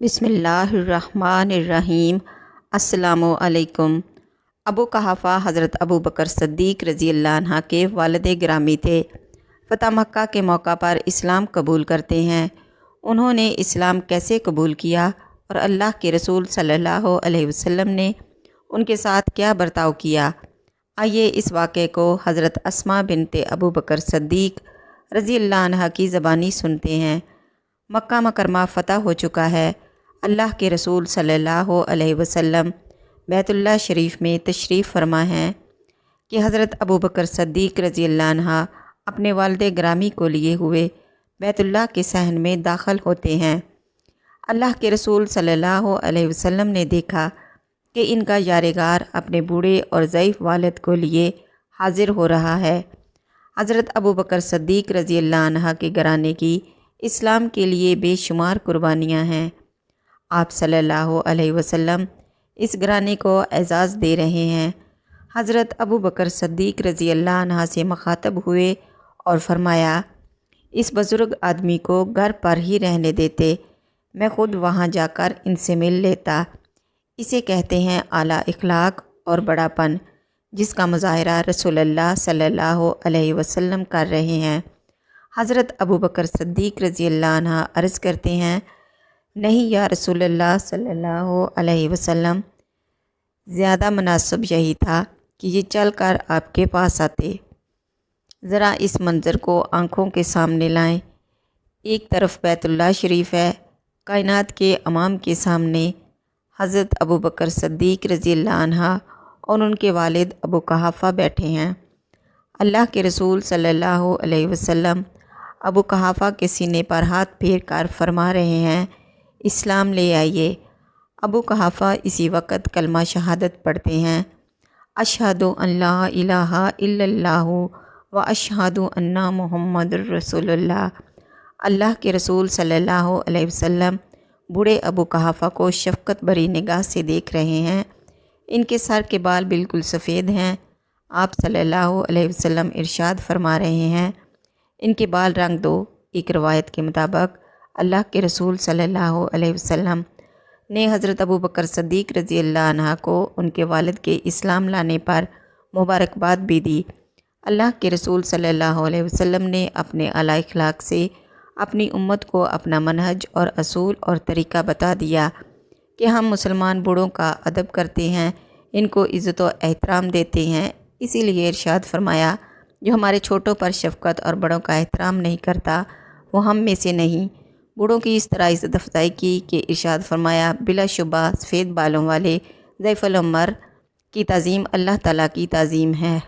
بسم اللہ الرحمن الرحیم۔ السلام علیکم۔ ابو قحافہ حضرت ابو بکر صدیق رضی اللہ عنہ کے والد گرامی تھے۔ فتح مکہ کے موقع پر اسلام قبول کرتے ہیں۔ انہوں نے اسلام کیسے قبول کیا اور اللہ کے رسول صلی اللہ علیہ وسلم نے ان کے ساتھ کیا برتاؤ کیا، آئیے اس واقعے کو حضرت اسماء بنت ابو بکر صدیق رضی اللہ عنہ کی زبانی سنتے ہیں۔ مکہ مکرمہ فتح ہو چکا ہے۔ اللہ کے رسول صلی اللہ علیہ وسلم بیت اللہ شریف میں تشریف فرما ہیں کہ حضرت ابو بکر صدیق رضی اللہ عنہ اپنے والد گرامی کو لیے ہوئے بیت اللہ کے صحن میں داخل ہوتے ہیں۔ اللہ کے رسول صلی اللہ علیہ وسلم نے دیکھا کہ ان کا یارغار اپنے بوڑھے اور ضعیف والد کو لیے حاضر ہو رہا ہے۔ حضرت ابو بکر صدیق رضی اللہ عنہ کے گھرانے کی اسلام کے لیے بے شمار قربانیاں ہیں۔ آپ صلی اللہ علیہ وسلم اس گھرانے کو اعزاز دے رہے ہیں۔ حضرت ابو بکر صدیق رضی اللہ عنہ سے مخاطب ہوئے اور فرمایا، اس بزرگ آدمی کو گھر پر ہی رہنے دیتے، میں خود وہاں جا کر ان سے مل لیتا۔ اسے کہتے ہیں اعلیٰ اخلاق اور بڑا پن، جس کا مظاہرہ رسول اللہ صلی اللہ علیہ وسلم کر رہے ہیں۔ حضرت ابو بکر صدیق رضی اللہ عنہ عرض کرتے ہیں، نہیں یا رسول اللہ صلی اللہ علیہ وسلم، زیادہ مناسب یہی تھا کہ یہ چل کر آپ کے پاس آتے۔ ذرا اس منظر کو آنکھوں کے سامنے لائیں۔ ایک طرف بیت اللہ شریف ہے، کائنات کے امام کے سامنے حضرت ابو بکر صدیق رضی اللہ عنہ اور ان کے والد ابو قحافہ بیٹھے ہیں۔ اللہ کے رسول صلی اللہ علیہ وسلم ابو قحافہ کے سینے پر ہاتھ پھیر کر فرما رہے ہیں، اسلام لے آئیے۔ ابو قحافہ اسی وقت کلمہ شہادت پڑھتے ہیں، اشہد ان لا الہ الا اللہ و اشہد ان محمد الرسول اللہ۔ اللہ کے رسول صلی اللہ علیہ وسلم بوڑھے ابو قحافہ کو شفقت بھری نگاہ سے دیکھ رہے ہیں۔ ان کے سر کے بال بالکل سفید ہیں۔ آپ صلی اللہ علیہ وسلم ارشاد فرما رہے ہیں، ان کے بال رنگ دو۔ ایک روایت کے مطابق اللہ کے رسول صلی اللہ علیہ وسلم نے حضرت ابو بکر صدیق رضی اللہ عنہ کو ان کے والد کے اسلام لانے پر مبارکباد بھی دی۔ اللہ کے رسول صلی اللہ علیہ وسلم نے اپنے اعلیٰ اخلاق سے اپنی امت کو اپنا منہج اور اصول اور طریقہ بتا دیا کہ ہم مسلمان بوڑھوں کا ادب کرتے ہیں، ان کو عزت و احترام دیتے ہیں۔ اسی لیے ارشاد فرمایا، جو ہمارے چھوٹوں پر شفقت اور بڑوں کا احترام نہیں کرتا وہ ہم میں سے نہیں۔ بوڑھوں کی اس طرح عزت افزائی کی کہ ارشاد فرمایا، بلا شبہ سفید بالوں والے ضعیف العمر کی تعظیم اللہ تعالیٰ کی تعظیم ہے۔